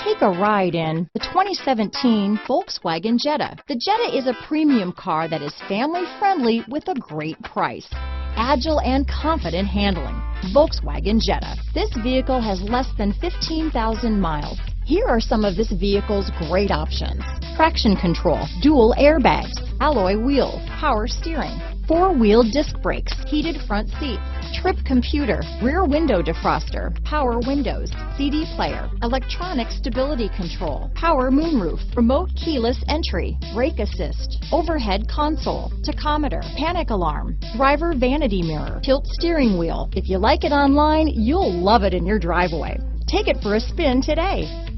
Take a ride in the 2017 Volkswagen Jetta. The Jetta is a premium car that is family-friendly with a great price. Agile and confident handling. Volkswagen Jetta. This vehicle has less than 15,000 miles. Here are some of this vehicle's great options: traction control, dual airbags, alloy wheels, power steering, four-wheel disc brakes, heated front seats, trip computer, rear window defroster, power windows, CD player, electronic stability control, power moonroof, remote keyless entry, brake assist, overhead console, tachometer, panic alarm, driver vanity mirror, tilt steering wheel. If you like it online, you'll love it in your driveway. Take it for a spin today.